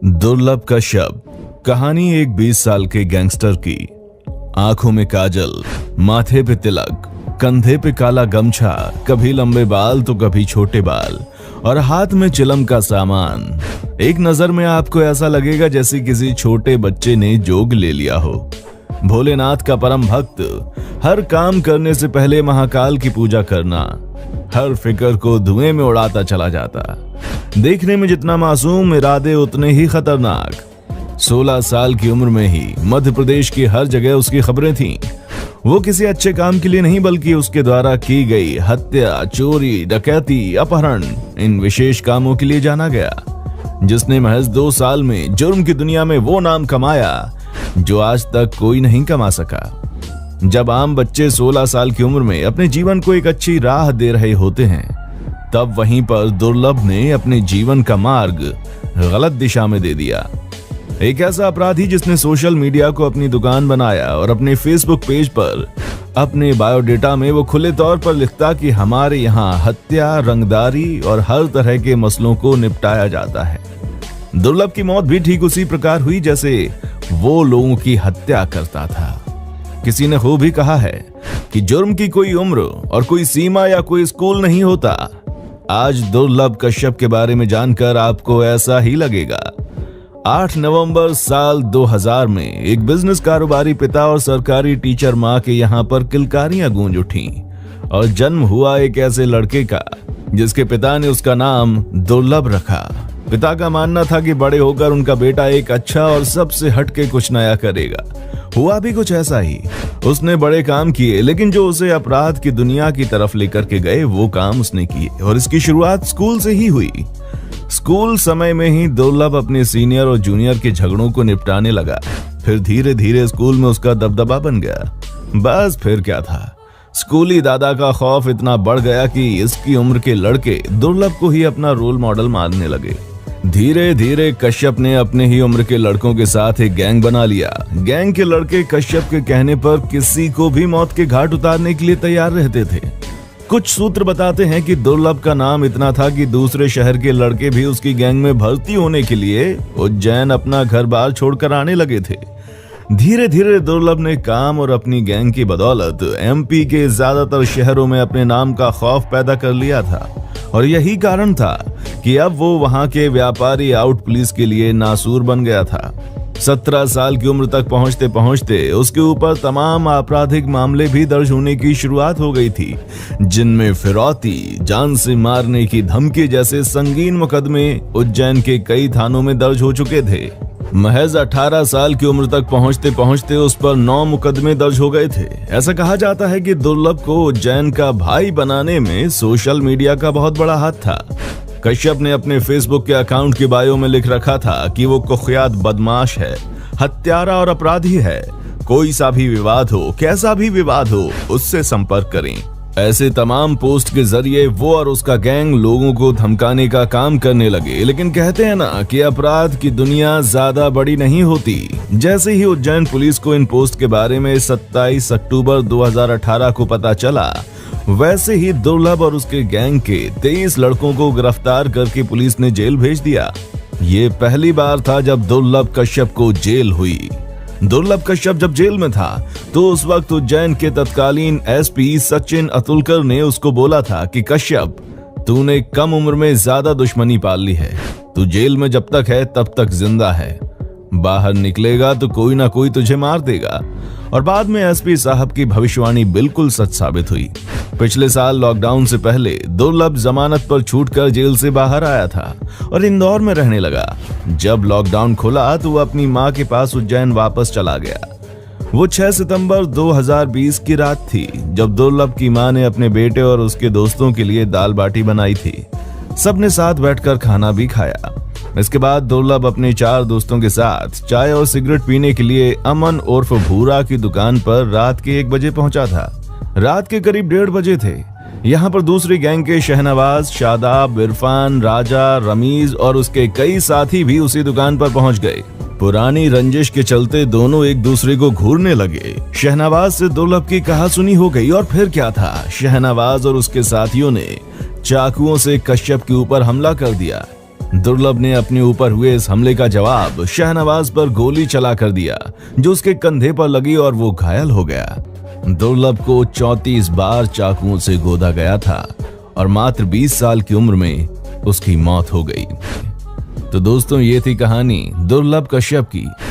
दुर्लभ कश्यप। कहानी एक 20 साल के गैंगस्टर की। आंखों में काजल, माथे पे तिलक, कंधे पे काला गमछा, कभी लंबे बाल तो कभी छोटे बाल और हाथ में चिलम का सामान। एक नजर में आपको ऐसा लगेगा जैसे किसी छोटे बच्चे ने जोग ले लिया हो। भोलेनाथ का परम भक्त, हर काम करने से पहले महाकाल की पूजा करना, हर फिक्र को धुएं में उड़ाता चला जाता। देखने में जितना मासूम, इरादे उतने ही खतरनाक। 16 साल की उम्र में ही मध्य प्रदेश की हर जगह उसकी खबरें थीं। वो किसी अच्छे काम के लिए नहीं बल्कि उसके द्वारा की गई हत्या, चोरी, डकैती, अपहरण, इन विशेष कामों के लिए जाना गया। जिसने महज 2 साल में जुर्म की दुनिया में वो नाम कमाया जो आज तक कोई नहीं कमा सका। जब आम बच्चे 16 साल की उम्र में अपने जीवन को एक अच्छी राह दे रहे होते हैं, तब वहीं पर दुर्लभ ने अपने जीवन का मार्ग गलत दिशा में दे दिया। एक ऐसा अपराधी जिसने सोशल मीडिया को अपनी दुकान बनाया और अपने फेसबुक पेज पर अपने बायोडेटा में वो खुले तौर पर लिखता कि हमारे यहाँ हत्या, रंगदारी और हर तरह के मसलों को निपटाया जाता है। दुर्लभ की मौत भी ठीक उसी प्रकार हुई जैसे वो लोगों की हत्या करता था। किसी ने खूब ही कहा है कि जुर्म की कोई उम्र और कोई सीमा या कोई स्कूल नहीं होता। आज दुर्लभ कश्यप के बारे में जानकर आपको ऐसा ही लगेगा। 8 नवंबर साल 2000 में एक बिजनेस कारोबारी पिता और सरकारी टीचर मां के यहां पर किलकारियां गूंज उठी और जन्म हुआ एक ऐसे लड़के का जिसके पिता ने उसका नाम दुर्लभ रखा। पिता का मानना था कि बड़े होकर उनका बेटा एक अच्छा और सबसे हटके कुछ नया करेगा। हुआ भी कुछ ऐसा ही। उसने बड़े काम किए, लेकिन जो उसे अपराध की दुनिया की तरफ लेकर के गए वो काम उसने किए और इसकी शुरुआत स्कूल से ही हुई। स्कूल समय में ही दुर्लभ अपने सीनियर और जूनियर के झगड़ों को निपटाने लगा। फिर धीरे धीरे स्कूल में उसका दबदबा बन गया। बस फिर क्या था, स्कूली दादा का खौफ इतना बढ़ गया कि इसकी उम्र के लड़के दुर्लभ को ही अपना रोल मॉडल मानने लगे। धीरे धीरे कश्यप ने अपने ही उम्र के लड़कों के साथ एक गैंग बना लिया। गैंग के लड़के कश्यप के कहने पर किसी को भी मौत के घाट उतारने के लिए तैयार रहते थे। कुछ सूत्र बताते हैं कि दुर्लभ का नाम इतना था कि दूसरे शहर के लड़के भी उसकी गैंग में भर्ती होने के लिए उज्जैन अपना घर बार छोड़कर आने लगे थे। धीरे धीरे दुर्लभ ने काम और अपनी गैंग की बदौलत एमपी के ज्यादातर शहरों में अपने नाम का खौफ पैदा कर लिया था और यही कारण था कि अब वो वहां के व्यापारी आउट पुलिस के लिए नासूर बन गया था। 17 साल की उम्र तक पहुंचते पहुंचते उसके ऊपर तमाम आपराधिक मामले भी दर्ज होने की शुरुआत हो गई थी, जिनमें फिरौती, जान से मारने की धमकी जैसे संगीन मुकदमे उज्जैन के कई थानों में दर्ज हो चुके थे। महज 18 साल की उम्र तक पहुंचते पहुंचते उस पर 9 मुकदमे दर्ज हो गए थे। ऐसा कहा जाता है कि दुर्लभ को उज्जैन का भाई बनाने में सोशल मीडिया का बहुत बड़ा हाथ था। कश्यप ने अपने फेसबुक के अकाउंट की बायो में लिख रखा था कि वो कुख्यात बदमाश है, हत्यारा और अपराधी है। कोई सा भी विवाद हो, कैसा भी विवाद हो, उससे संपर्क करें। ऐसे तमाम पोस्ट के जरिए वो और उसका गैंग लोगों को धमकाने का काम करने लगे। लेकिन कहते हैं ना कि अपराध की दुनिया ज्यादा बड़ी नहीं होती। जैसे ही उज्जैन पुलिस को इन पोस्ट के बारे में 27 अक्टूबर 2018 को पता चला, वैसे ही दुर्लभ और उसके गैंग के 23 लड़कों को गिरफ्तार करके पुलिस ने जेल भेज दिया। ये पहली बार था जब दुर्लभ कश्यप को जेल हुई। दुर्लभ कश्यप जब जेल में था तो उस वक्त उज्जैन के तत्कालीन एसपी सचिन अतुलकर ने उसको बोला था कि कश्यप, तूने कम उम्र में ज्यादा दुश्मनी पाल ली है। तू जेल में जब तक है तब तक जिंदा है, बाहर निकलेगा तो कोई ना कोई तुझे मार देगा। और बाद में एसपी साहब की भविष्यवाणी बिल्कुल सच साबित हुई। पिछले साल लॉकडाउन से पहले दुर्लभ जमानत पर छूटकर जेल से बाहर आया था और इंदौर में रहने लगा। जब लॉकडाउन खुला तो वो अपनी मां के पास उज्जैन वापस चला गया। वो 6 सितंबर 2020 की रात थी जब दुर्लभ की मां ने अपने बेटे और उसके दोस्तों के लिए दाल बाटी बनाई थी। सबने साथ बैठकर खाना भी खाया। इसके बाद दुर्लभ अपने 4 दोस्तों के साथ चाय और सिगरेट पीने के लिए अमन उर्फ भूरा की दुकान पर रात के 1 बजे पहुंचा था। रात के करीब 1:30 बजे थे। यहाँ पर दूसरी गैंग के शहनवाज, शादाब, इरफान, राजा, रमीज और उसके कई साथी भी उसी दुकान पर पहुंच गए। पुरानी रंजिश के चलते दोनों एक दूसरे को घूरने लगे। शहनवाज से दुर्लभ की कहासुनी हो गई और फिर क्या था, शहनवाज और उसके साथियों ने चाकुओं से कश्यप के ऊपर हमला कर दिया। दुर्लभ ने अपने ऊपर हुए इस हमले का जवाब शहनवाज पर गोली चला कर दिया, जो उसके कंधे पर लगी और वो घायल हो गया। दुर्लभ को 34 बार चाकुओं से गोदा गया था और मात्र 20 साल की उम्र में उसकी मौत हो गई। तो दोस्तों, ये थी कहानी दुर्लभ कश्यप की।